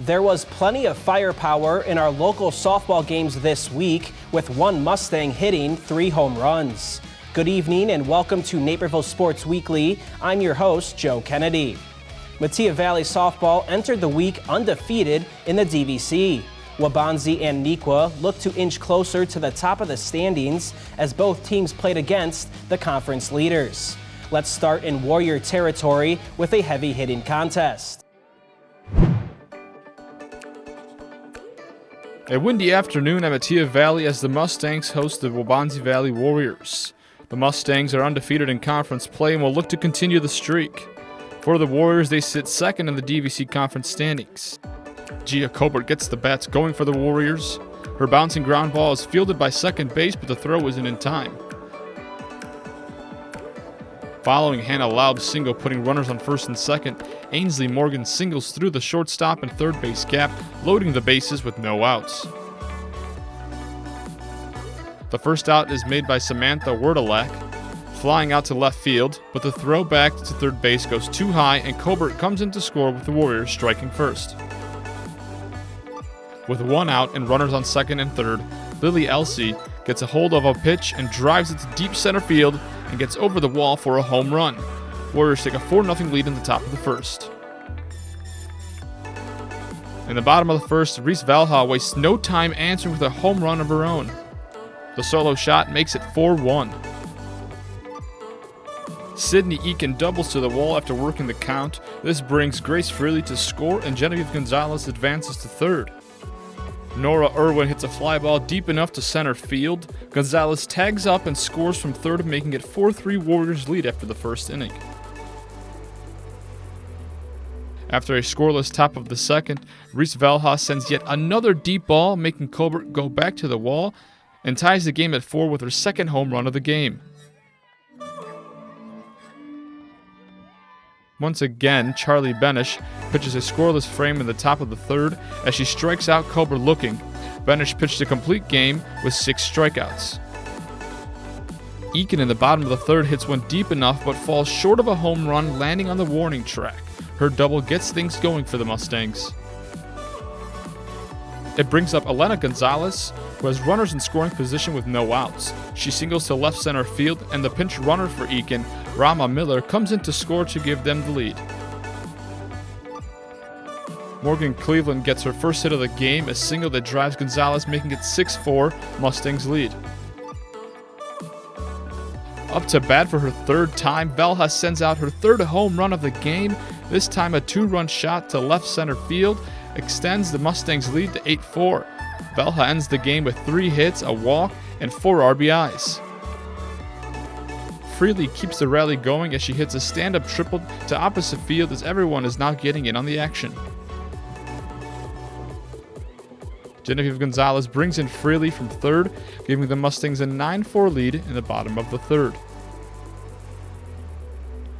There was plenty of firepower in our local softball games this week, with one Mustang hitting 3 home runs. Good evening and welcome to Naperville Sports Weekly. I'm your host, Joe Kennedy. Mattia Valley softball entered the week undefeated in the DVC. Waubonsie and Neuqua look to inch closer to the top of the standings as both teams played against the conference leaders. Let's start in Warrior territory with a heavy-hitting contest. A windy afternoon at Mattia Valley as the Mustangs host the Waubonsie Valley Warriors. The Mustangs are undefeated in conference play and will look to continue the streak. For the Warriors, they sit second in the DVC conference standings. Gia Colbert gets the bats going for the Warriors. Her bouncing ground ball is fielded by second base, but the throw isn't in time. Following Hannah Laub's single putting runners on first and second, Ainsley Morgan singles through the shortstop and third base gap, loading the bases with no outs. The first out is made by Samantha Werdalak, flying out to left field, but the throw back to third base goes too high and Colbert comes in to score with the Warriors striking first. With one out and runners on second and third, Lily Elsey gets a hold of a pitch and drives it to deep center field and gets over the wall for a home run. Warriors take a 4-0 lead in the top of the first. In the bottom of the first, Reese Valha wastes no time answering with a home run of her own. The solo shot makes it 4-1. Sydney Eakin doubles to the wall after working the count. This brings Grace Freely to score and Genevieve Gonzalez advances to third. Nora Irwin hits a fly ball deep enough to center field. Gonzalez tags up and scores from third, making it 4-3 Warriors lead after the first inning. After a scoreless top of the second, Reese Valha sends yet another deep ball, making Colbert go back to the wall and ties the game at 4 with her second home run of the game. Once again, Charlie Benish pitches a scoreless frame in the top of the third as she strikes out Colbert looking. Benish pitched a complete game with 6 strikeouts. Eakin in the bottom of the third hits one deep enough but falls short of a home run, landing on the warning track. Her double gets things going for the Mustangs. It brings up Elena Gonzalez, who has runners in scoring position with no outs. She singles to left center field, and the pinch runner for Eakin, Rama Miller, comes in to score to give them the lead. Morgan Cleveland gets her first hit of the game, a single that drives Gonzalez, making it 6-4, Mustangs lead. Up to bat for her third time, Valha sends out her third home run of the game, this time a 2-run shot to left center field, extends the Mustangs' lead to 8-4. Valha ends the game with 3 hits, a walk, and 4 RBIs. Freely keeps the rally going as she hits a stand-up triple to opposite field as everyone is now getting in on the action. Genevieve Gonzalez brings in Freely from third, giving the Mustangs a 9-4 lead in the bottom of the third.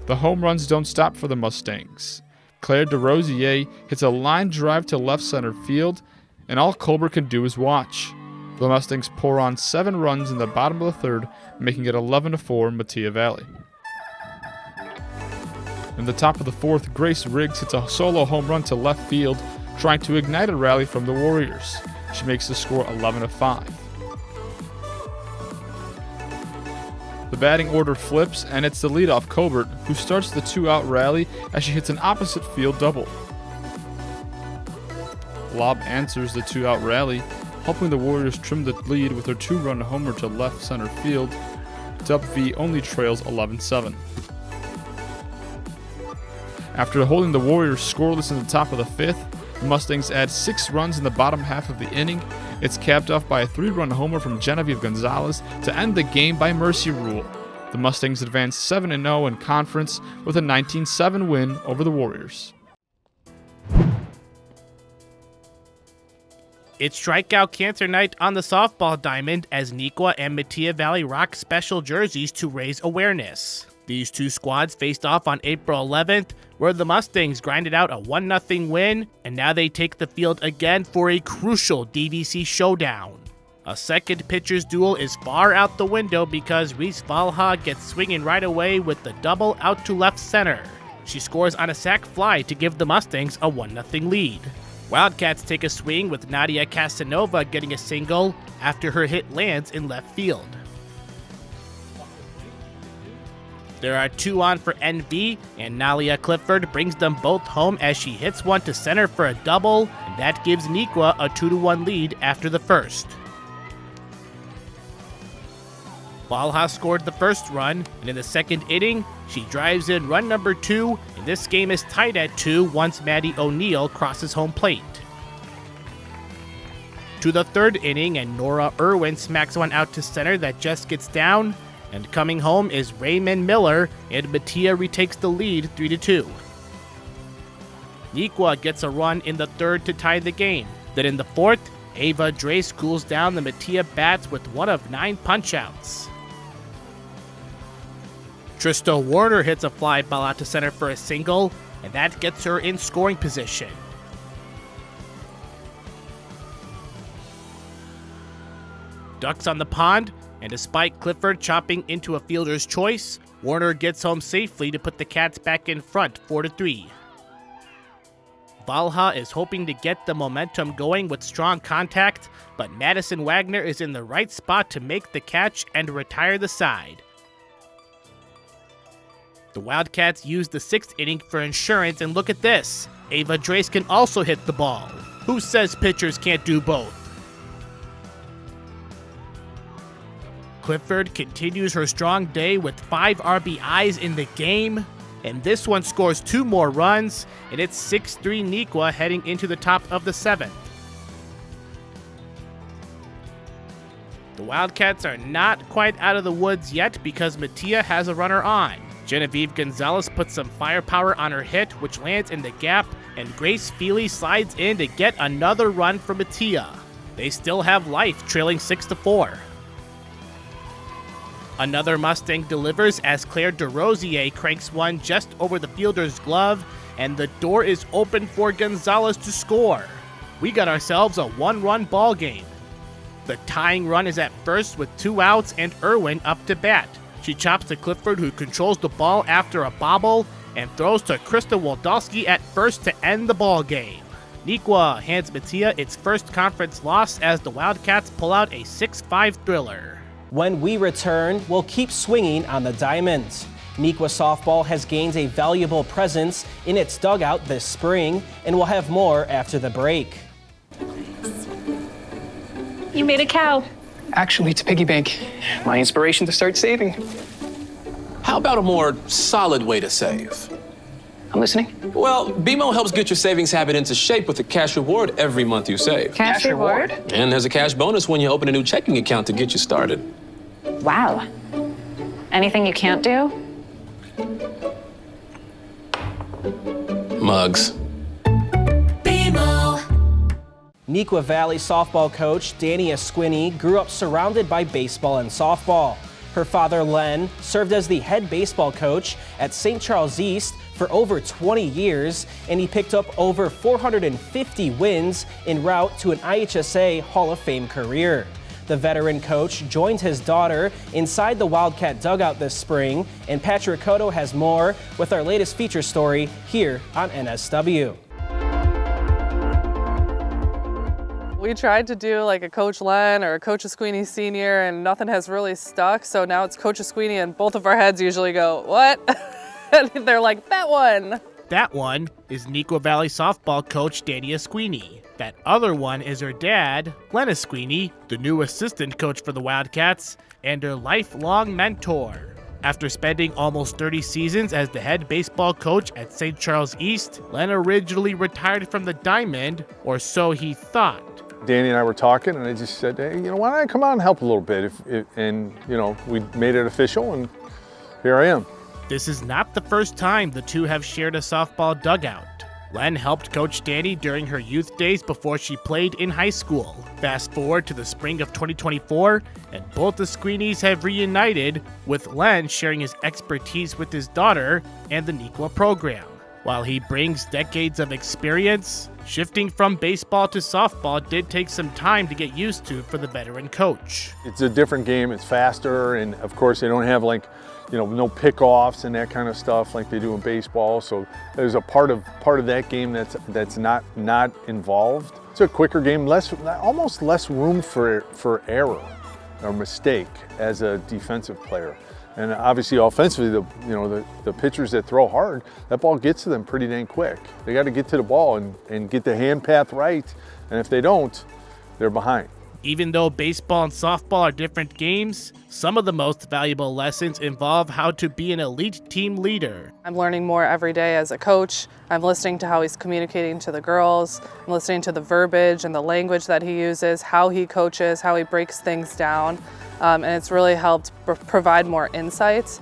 The home runs don't stop for the Mustangs. Claire DeRosier hits a line drive to left center field, and all Colbert can do is watch. The Mustangs pour on 7 runs in the bottom of the third, making it 11-4 Mattia Valley. In the top of the fourth, Grace Riggs hits a solo home run to left field, trying to ignite a rally from the Warriors. She makes the score 11-5. The batting order flips, and it's the leadoff Colbert who starts the 2-out rally as she hits an opposite field double. Laub answers the 2-out rally, helping the Warriors trim the lead with her 2-run homer to left center field. Dub V only trails 11-7. After holding the Warriors scoreless in the top of the fifth, the Mustangs add 6 runs in the bottom half of the inning. It's capped off by a 3-run homer from Genevieve Gonzalez to end the game by mercy rule. The Mustangs advance 7-0 in conference with a 19-7 win over the Warriors. It's Strikeout Cancer Night on the softball diamond as Neuqua and Mattia Valley rock special jerseys to raise awareness. These two squads faced off on April 11th, where the Mustangs grinded out a 1-0 win, and now they take the field again for a crucial DVC showdown. A second pitcher's duel is far out the window because Reese Valha gets swinging right away with the double out to left center. She scores on a sac fly to give the Mustangs a 1-0 lead. Wildcats take a swing with Nadia Casanova getting a single after her hit lands in left field. There are 2 on for NV, and Nalia Clifford brings them both home as she hits one to center for a double, and that gives Niqua a 2-1 lead after the first. Valha scored the first run, and in the second inning, she drives in run number 2, and this game is tied at 2 once Maddie O'Neill crosses home plate. To the third inning, and Nora Irwin smacks one out to center that just gets down, and coming home is Raymond Miller, and Mattia retakes the lead 3-2. Niqua gets a run in the third to tie the game. Then in the fourth, Ava Drace cools down the Mattia bats with one of 9 punch-outs. Trista Warner hits a fly ball out to center for a single, and that gets her in scoring position. Ducks on the pond, and despite Clifford chopping into a fielder's choice, Warner gets home safely to put the Cats back in front 4-3. Valha is hoping to get the momentum going with strong contact, but Madison Wagner is in the right spot to make the catch and retire the side. The Wildcats use the 6th inning for insurance, and look at this. Ava Drace can also hit the ball. Who says pitchers can't do both? Clifford continues her strong day with 5 RBIs in the game, and this one scores 2 more runs, and it's 6-3 Niqua heading into the top of the 7th. The Wildcats are not quite out of the woods yet because Mattia has a runner on. Genevieve Gonzalez puts some firepower on her hit, which lands in the gap, and Grace Feely slides in to get another run for Mattia. They still have life, trailing 6-4. Another Mustang delivers as Claire DeRosier cranks one just over the fielder's glove, and the door is open for Gonzalez to score. We got ourselves a 1-run ball game. The tying run is at first with 2 outs and Irwin up to bat. She chops to Clifford, who controls the ball after a bobble, and throws to Krista Waldowski at first to end the ball game. Niqua hands Mattia its first conference loss as the Wildcats pull out a 6-5 thriller. When we return, we'll keep swinging on the diamond. Niqua softball has gained a valuable presence in its dugout this spring, and we'll have more after the break. You made a cow. Actually, it's a piggy bank. My inspiration to start saving. How about a more solid way to save? I'm listening. Well, BMO helps get your savings habit into shape with a cash reward every month you save. Cash reward? And there's a cash bonus when you open a new checking account to get you started. Wow. Anything you can't do? Mugs. Neuqua Valley softball coach Danny Esquini grew up surrounded by baseball and softball. Her father, Len, served as the head baseball coach at St. Charles East for over 20 years, and he picked up over 450 wins en route to an IHSA Hall of Fame career. The veteran coach joined his daughter inside the Wildcat dugout this spring, and Patrick Cotto has more with our latest feature story here on NSW. We tried to do like a Coach Len or a Coach Esquini Sr. and nothing has really stuck. So now it's Coach Esquini and both of our heads usually go, what? And they're like, that one. That one is Neuqua Valley softball coach Danny Esquini. That other one is her dad, Glenn Esquini, the new assistant coach for the Wildcats, and her lifelong mentor. After spending almost 30 seasons as the head baseball coach at St. Charles East, Len originally retired from the Diamond, or so he thought. Danny and I were talking, and I just said, hey, why don't I come out and help a little bit? And we made it official, and here I am. This is not the first time the two have shared a softball dugout. Len helped coach Danny during her youth days before she played in high school. Fast forward to the spring of 2024, and both the Esquinis have reunited, with Len sharing his expertise with his daughter and the Neuqua program. While he brings decades of experience, shifting from baseball to softball did take some time to get used to for the veteran coach. It's a different game, it's faster, and of course they don't have no pickoffs and that kind of stuff like they do in baseball. So there's a part of that game that's not involved. It's a quicker game, almost less room for error or mistake as a defensive player. And obviously offensively, the pitchers that throw hard, that ball gets to them pretty dang quick. They got to get to the ball and get the hand path right, and if they don't, they're behind. Even though baseball and softball are different games, some of the most valuable lessons involve how to be an elite team leader. I'm learning more every day as a coach. I'm listening to how he's communicating to the girls. I'm listening to the verbiage and the language that he uses, how he coaches, how he breaks things down. And it's really helped provide more insights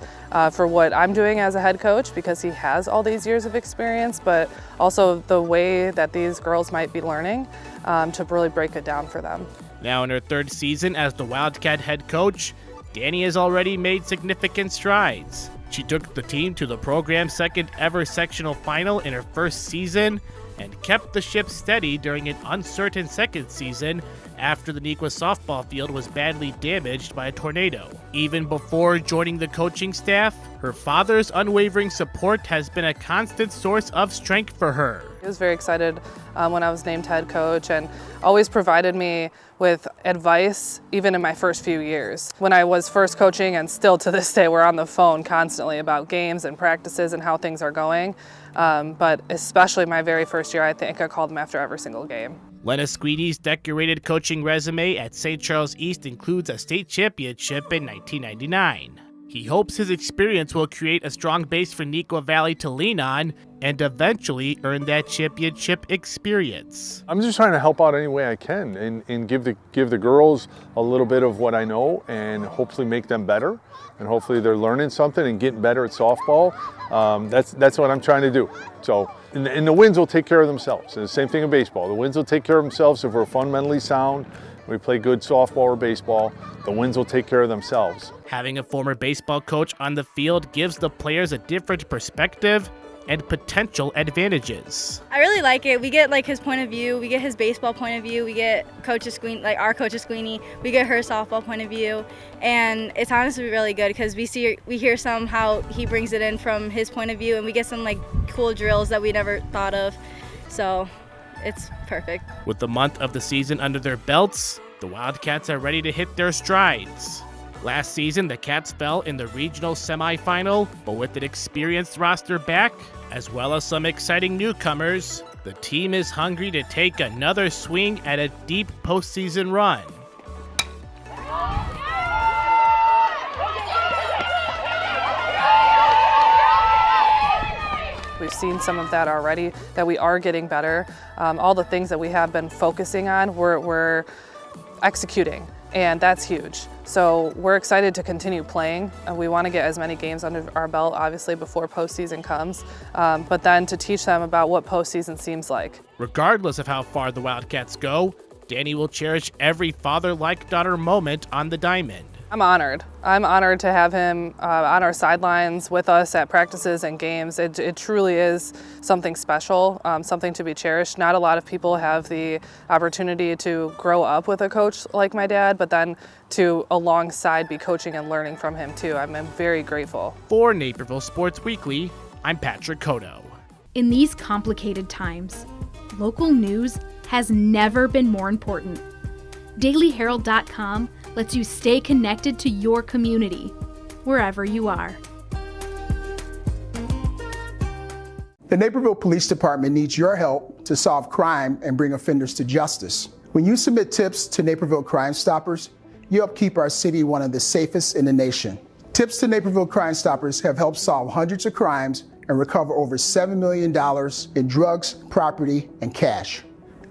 for what I'm doing as a head coach, because he has all these years of experience, but also the way that these girls might be learning to really break it down for them. Now in her third season as the Wildcat head coach, Dani has already made significant strides. She took the team to the program's second ever sectional final in her first season and kept the ship steady during an uncertain second season after the Neuqua softball field was badly damaged by a tornado. Even before joining the coaching staff, her father's unwavering support has been a constant source of strength for her. He was very excited when I was named head coach and always provided me with advice even in my first few years. When I was first coaching, and still to this day, we're on the phone constantly about games and practices and how things are going. But especially my very first year, I think I called him after every single game. Lena Squeeney's decorated coaching resume at St. Charles East includes a state championship in 1999. He hopes his experience will create a strong base for Neuqua Valley to lean on and eventually earn that championship experience. I'm just trying to help out any way I can and give the girls a little bit of what I know and hopefully make them better. And hopefully they're learning something and getting better at softball. That's what I'm trying to do. So, and the wins will take care of themselves. And the same thing in baseball. The wins will take care of themselves if we're fundamentally sound, we play good softball or baseball. The wins will take care of themselves. Having a former baseball coach on the field gives the players a different perspective and potential advantages. I really like it. We get his point of view, we get his baseball point of view, we get our Coach Squeeney, we get her softball point of view, and it's honestly really good because we hear some how he brings it in from his point of view, and we get some cool drills that we never thought of. So it's perfect. With the month of the season under their belts, the Wildcats are ready to hit their strides. Last season, the Cats fell in the regional semifinal, but with an experienced roster back, as well as some exciting newcomers, the team is hungry to take another swing at a deep postseason run. We've seen some of that already, that we are getting better. All the things that we have been focusing on, we're executing, and that's huge. So we're excited to continue playing. We want to get as many games under our belt, obviously, before postseason comes, but then to teach them about what postseason seems like. Regardless of how far the Wildcats go, Dani will cherish every father-like daughter moment on the diamond. I'm honored. I'm honored to have him on our sidelines with us at practices and games. It truly is something special, something to be cherished. Not a lot of people have the opportunity to grow up with a coach like my dad, but then to alongside be coaching and learning from him too. I'm very grateful. For Naperville Sports Weekly, I'm Patrick Cotto. In these complicated times, local news has never been more important. DailyHerald.com lets you stay connected to your community, wherever you are. The Naperville Police Department needs your help to solve crime and bring offenders to justice. When you submit tips to Naperville Crime Stoppers, you help keep our city one of the safest in the nation. Tips to Naperville Crime Stoppers have helped solve hundreds of crimes and recover over $7 million in drugs, property, and cash.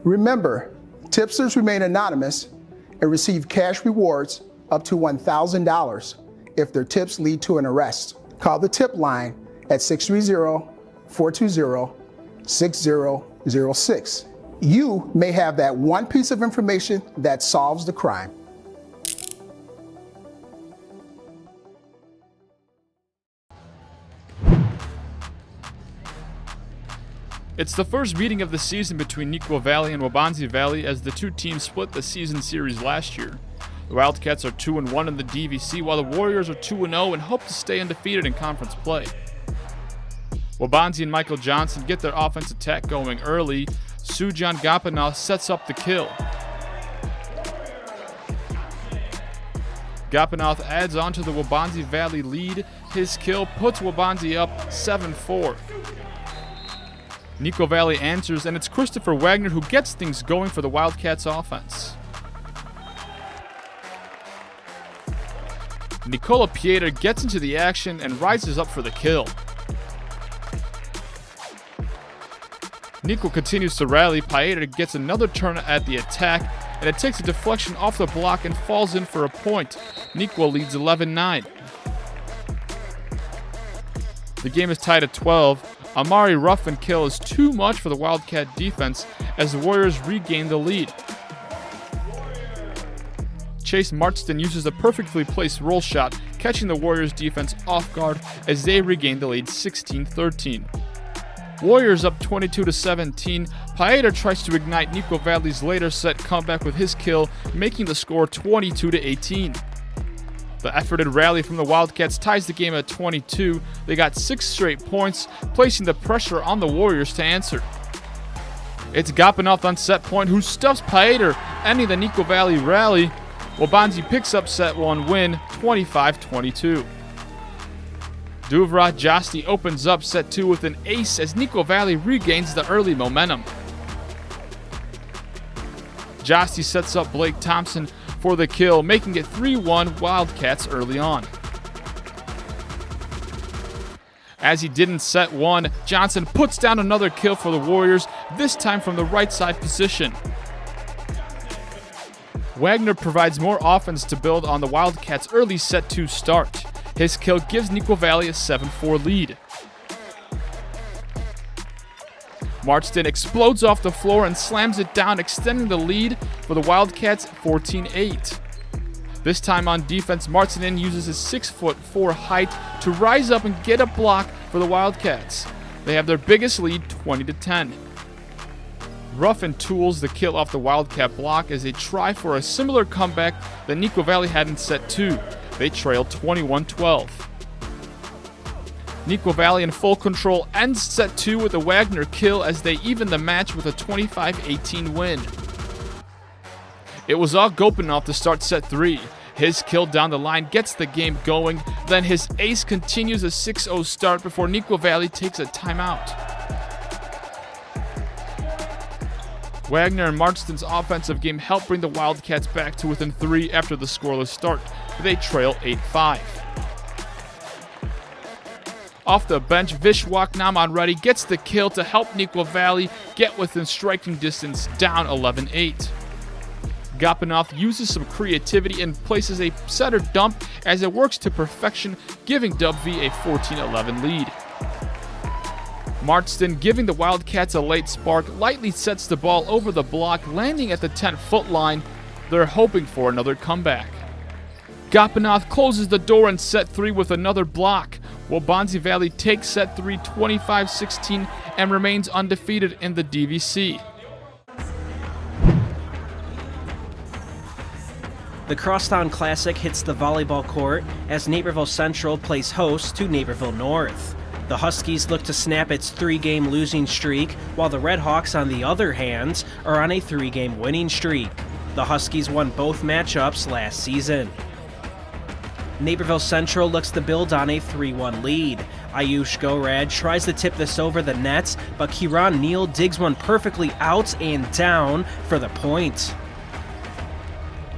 Remember, tipsters remain anonymous and receive cash rewards up to $1,000 if their tips lead to an arrest. Call the tip line at 630-420-6006. You may have that one piece of information that solves the crime. It's the first meeting of the season between Neuqua Valley and Waubonsee Valley as the two teams split the season series last year. The Wildcats are 2-1 in the DVC, while the Warriors are 2-0 and hope to stay undefeated in conference play. Waubonsee and Michael Johnson get their offense attack going early. Sujan Gopinath sets up the kill. Gopinath adds on to the Waubonsee Valley lead. His kill puts Waubonsee up 7-4. Neuqua Valley answers, and it's Christopher Wagner who gets things going for the Wildcats offense. Nicola Pieter gets into the action and rises up for the kill. Neuqua continues to rally. Pieter gets another turn at the attack, and it takes a deflection off the block and falls in for a point. Neuqua leads 11-9. The game is tied at 12. Amari Ruffin kill is too much for the Wildcat defense as the Warriors regain the lead. Chase Markston uses a perfectly placed roll shot, catching the Warriors defense off guard as they regain the lead 16-13. Warriors up 22-17. Pieter tries to ignite Neuqua Valley's later set comeback with his kill, making the score 22-18. The efforted rally from the Wildcats ties the game at 22. They got 6 straight points, placing the pressure on the Warriors to answer. It's Gopinath on set point who stuffs Pieter, ending the Neuqua Valley rally. Waubonsee picks up set 1 win, 25-22. Duvra Josti opens up set 2 with an ace as Neuqua Valley regains the early momentum. Josti sets up Blake Thompson for the kill, making it 3-1 Wildcats early on. As he did in set 1, Johnson puts down another kill for the Warriors, this time from the right side position. Wagner provides more offense to build on the Wildcats' early set 2 start. His kill gives Neuqua Valley a 7-4 lead. Markston explodes off the floor and slams it down, extending the lead for the Wildcats 14-8. This time on defense, Markston uses his 6'4" height to rise up and get a block for the Wildcats. They have their biggest lead 20-10. Ruffin tools the kill off the Wildcat block as they try for a similar comeback that Neuqua Valley had in set 2. They trail 21-12. Neuqua Valley in full control ends set 2 with a Wagner kill as they even the match with a 25-18 win. It was all Gopinath to start set 3. His kill down the line gets the game going, then his ace continues a 6-0 start before Neuqua Valley takes a timeout. Wagner and Markston's offensive game helped bring the Wildcats back to within 3 after the scoreless start. They trail 8-5. Off the bench, Vishwak Namanreddy gets the kill to help Neuqua Valley get within striking distance, down 11-8. Gopinath uses some creativity and places a setter dump as it works to perfection, giving W a 14-11 lead. Markston, giving the Wildcats a late spark, lightly sets the ball over the block, landing at the 10-foot line. They're hoping for another comeback. Gopinath closes the door in set 3 with another block. Waubonsee Valley takes set 3 25-16 and remains undefeated in the DVC. The Crosstown Classic hits the volleyball court as Naperville Central plays host to Naperville North. The Huskies look to snap its 3-game losing streak, while the Redhawks, on the other hand, are on a 3-game winning streak. The Huskies won both matchups last season. Naperville Central looks to build on a 3-1 lead. Ayush Gorad tries to tip this over the net, but Kieran Neal digs one perfectly out and down for the point.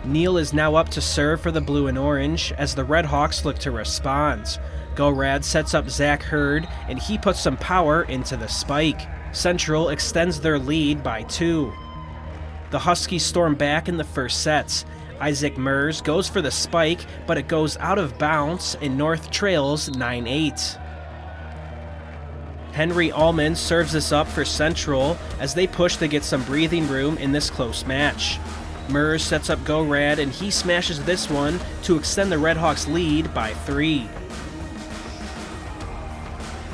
Neal is now up to serve for the blue and orange as the Redhawks look to respond. Gorad sets up Zach Hurd, and he puts some power into the spike. Central extends their lead by 2. The Huskies storm back in the first sets. Isaac Mers goes for the spike, but it goes out of bounds, and North trails 9-8. Henry Allman serves this up for Central as they push to get some breathing room in this close match. Mers sets up Gorad, and he smashes this one to extend the Redhawks' lead by 3.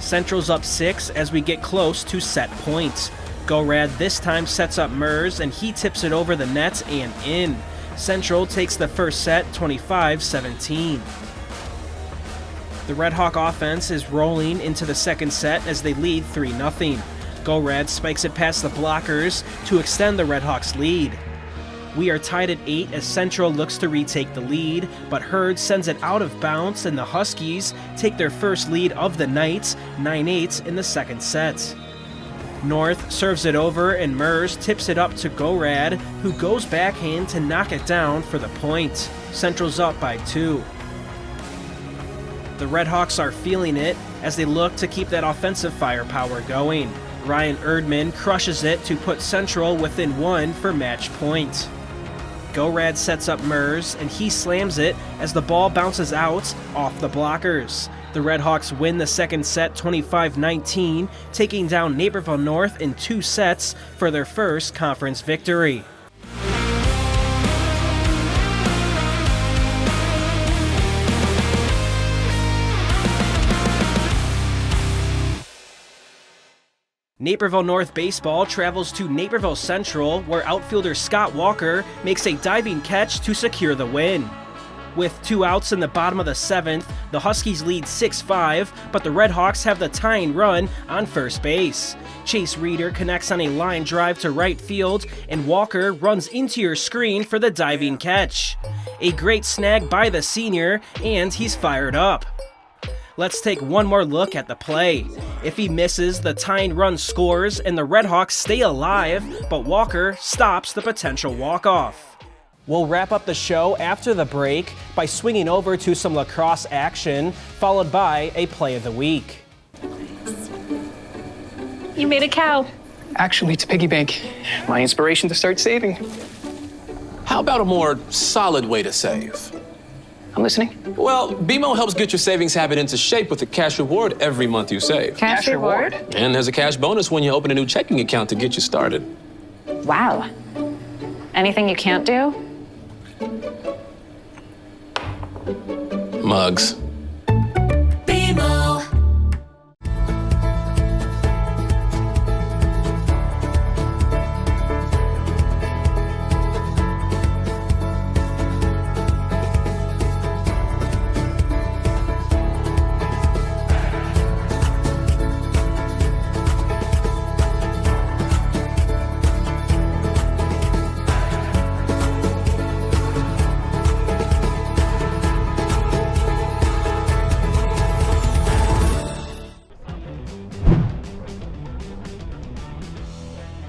Central's up 6 as we get close to set point. Go Rad this time sets up Mers, and he tips it over the net and in. Central takes the first set 25-17. The Red Hawk offense is rolling into the second set as they lead 3-0. Go Rad spikes it past the blockers to extend the Red Hawks' lead. We are tied at 8 as Central looks to retake the lead, but Hurd sends it out of bounds and the Huskies take their first lead of the night, 9-8 in the second set. North serves it over and Mers tips it up to Go Rad, who goes backhand to knock it down for the point. Central's up by 2. The Red Hawks are feeling it as they look to keep that offensive firepower going. Ryan Erdman crushes it to put Central within 1 for match point. Go Rad sets up Mers, and he slams it as the ball bounces out off the blockers. The Red Hawks win the second set 25-19, taking down Naperville North in 2 sets for their first conference victory. Naperville North baseball travels to Naperville Central, where outfielder Scott Walker makes a diving catch to secure the win. With 2 outs in the bottom of the 7th, the Huskies lead 6-5, but the Red Hawks have the tying run on first base. Chase Reeder connects on a line drive to right field, and Walker runs into your screen for the diving catch. A great snag by the senior, and he's fired up. Let's take one more look at the play. If he misses, the tying run scores and the Red Hawks stay alive, but Walker stops the potential walk-off. We'll wrap up the show after the break by swinging over to some lacrosse action, followed by a play of the week. You made a cow. Actually, it's a piggy bank. My inspiration to start saving. How about a more solid way to save? I'm listening. Well, BMO helps get your savings habit into shape with a cash reward every month you save. Cash reward? And there's a cash bonus when you open a new checking account to get you started. Wow. Anything you can't do? Mugs. BMO.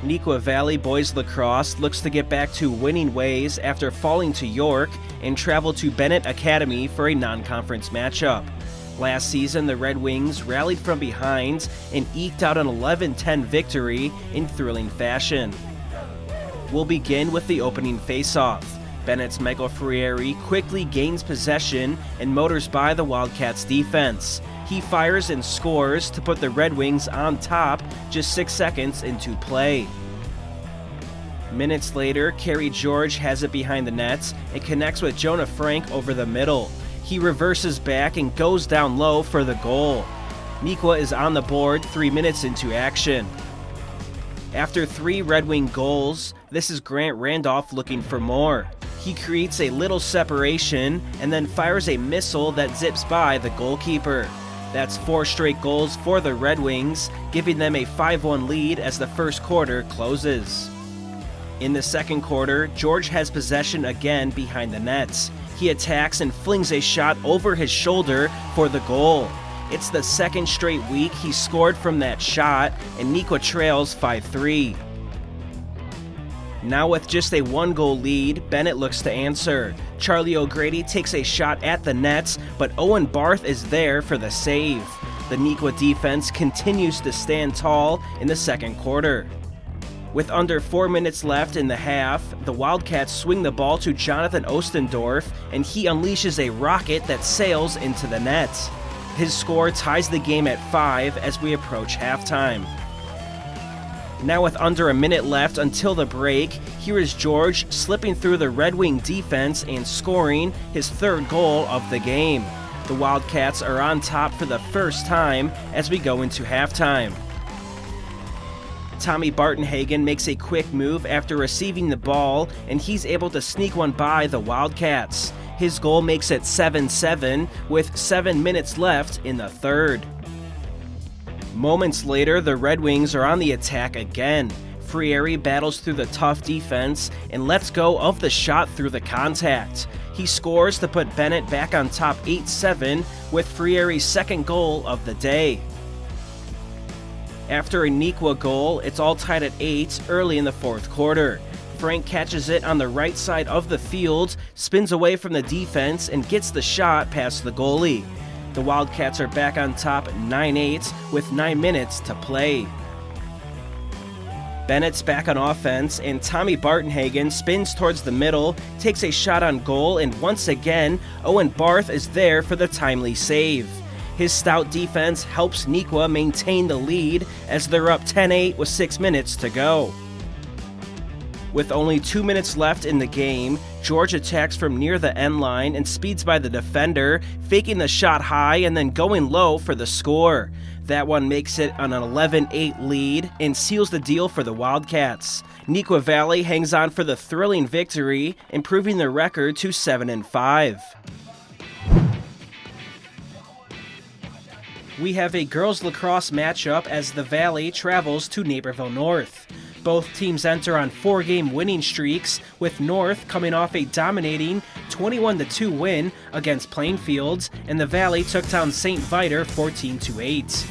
Neuqua Valley boys lacrosse looks to get back to winning ways after falling to York and travel to Bennett Academy for a non-conference matchup. Last season, the Red Wings rallied from behind and eked out an 11-10 victory in thrilling fashion. We'll begin with the opening faceoff. Bennett's Michael Ferrieri quickly gains possession and motors by the Wildcats defense. He fires and scores to put the Red Wings on top just 6 seconds into play. Minutes later, Kerry George has it behind the nets and connects with Jonah Frank over the middle. He reverses back and goes down low for the goal. Neuqua is on the board 3 minutes into action. After 3 Red Wing goals, this is Grant Randolph looking for more. He creates a little separation and then fires a missile that zips by the goalkeeper. That's 4 straight goals for the Red Wings, giving them a 5-1 lead as the first quarter closes. In the second quarter, George has possession again behind the nets. He attacks and flings a shot over his shoulder for the goal. It's the second straight week he scored from that shot, and Neuqua trails 5-3. Now with just a 1-goal lead, Bennett looks to answer. Charlie O'Grady takes a shot at the nets, but Owen Barth is there for the save. The Neuqua defense continues to stand tall in the second quarter. With under 4 minutes left in the half, the Wildcats swing the ball to Jonathan Ostendorf, and he unleashes a rocket that sails into the net. His score ties the game at 5 as we approach halftime. Now with under a minute left until the break, here is George slipping through the Red Wing defense and scoring his 3rd goal of the game. The Wildcats are on top for the first time as we go into halftime. Tommy Bartenhagen makes a quick move after receiving the ball, and he's able to sneak one by the Wildcats. His goal makes it 7-7 with 7 minutes left in the third. Moments later, the Red Wings are on the attack again. Frieri battles through the tough defense and lets go of the shot through the contact. He scores to put Bennett back on top 8-7 with Frieri's second goal of the day. After a Nikwa goal, it's all tied at 8 early in the fourth quarter. Frank catches it on the right side of the field, spins away from the defense, and gets the shot past the goalie. The Wildcats are back on top 9-8 with 9 minutes to play. Bennett's back on offense, and Tommy Bartenhagen spins towards the middle, takes a shot on goal, and once again, Owen Barth is there for the timely save. His stout defense helps Nikwa maintain the lead as they're up 10-8 with 6 minutes to go. With only 2 minutes left in the game, George attacks from near the end line and speeds by the defender, faking the shot high and then going low for the score. That one makes it an 11-8 lead and seals the deal for the Wildcats. Nikwa Valley hangs on for the thrilling victory, improving their record to 7-5. We have a girls lacrosse matchup as the Valley travels to Naperville North. Both teams enter on 4-game winning streaks, with North coming off a dominating 21-2 win against Plainfield, and the Valley took down St. Viator 14-8.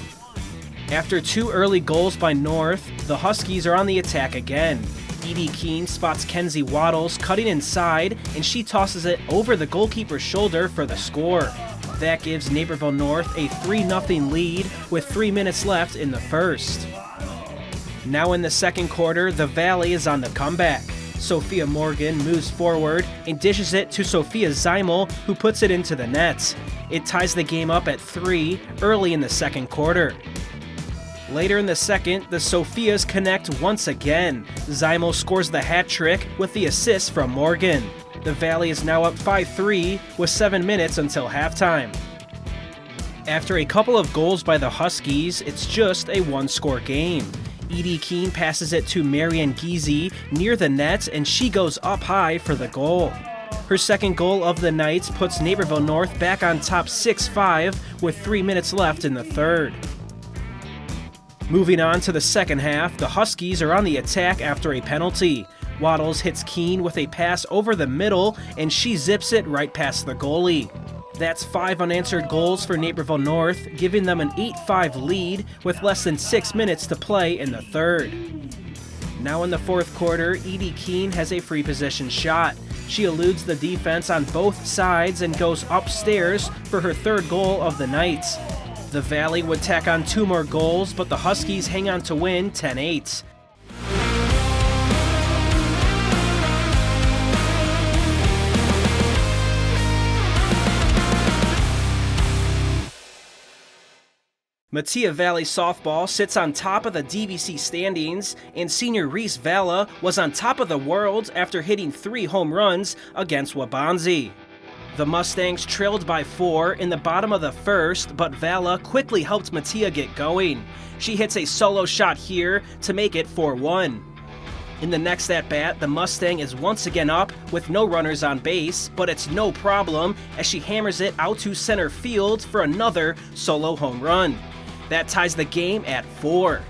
After 2 early goals by North, the Huskies are on the attack again. Edie Keene spots Kenzie Waddles cutting inside, and she tosses it over the goalkeeper's shoulder for the score. That gives Naperville North a 3-0 lead with 3 minutes left in the first. Now in the second quarter, the Valley is on the comeback. Sophia Morgan moves forward and dishes it to Sophia Zeimel, who puts it into the net. It ties the game up at 3 early in the second quarter. Later in the second, the Sophias connect once again. Zeimel scores the hat trick with the assist from Morgan. The Valley is now up 5-3 with 7 minutes until halftime. After a couple of goals by the Huskies, it's just a 1-score game. Edie Keene passes it to Marianne Giese near the net, and she goes up high for the goal. Her second goal of the night puts Naperville North back on top 6-5 with 3 minutes left in the third. Moving on to the second half, the Huskies are on the attack after a penalty. Waddles hits Keene with a pass over the middle, and she zips it right past the goalie. That's 5 unanswered goals for Naperville North, giving them an 8-5 lead with less than 6 minutes to play in the third. Now in the fourth quarter, Edie Keene has a free position shot. She eludes the defense on both sides and goes upstairs for her third goal of the night. The Valley would tack on 2 more goals, but the Huskies hang on to win 10-8. Metea Valley softball sits on top of the DVC standings, and senior Reese Valla was on top of the world after hitting 3 home runs against Waubonsie. The Mustangs trailed by 4 in the bottom of the first, but Valla quickly helped Metea get going. She hits a solo shot here to make it 4-1. In the next at-bat, the Mustang is once again up with no runners on base, but it's no problem as she hammers it out to center field for another solo home run. That ties the game at 4.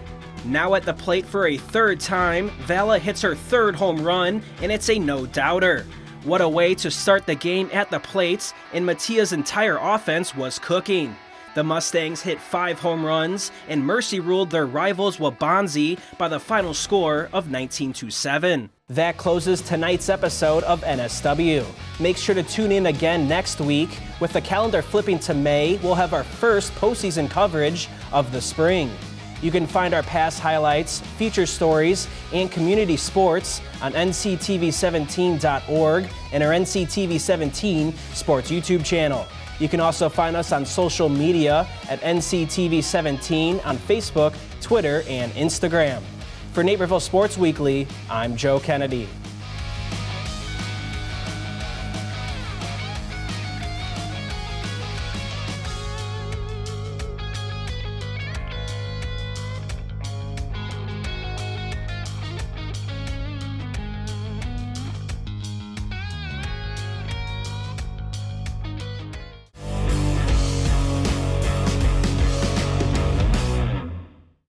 Now at the plate for a third time, Valla hits her third home run, and it's a no-doubter. What a way to start the game at the plate, and Metea's entire offense was cooking. The Mustangs hit 5 home runs, and Mercy ruled their rivals Waubonsie by the final score of 19-7. That closes tonight's episode of NSW. Make sure to tune in again next week. With the calendar flipping to May, we'll have our first postseason coverage of the spring. You can find our past highlights, feature stories, and community sports on nctv17.org and our NCTV17 Sports YouTube channel. You can also find us on social media at NCTV17 on Facebook, Twitter, and Instagram. For Naperville Sports Weekly, I'm Joe Kennedy.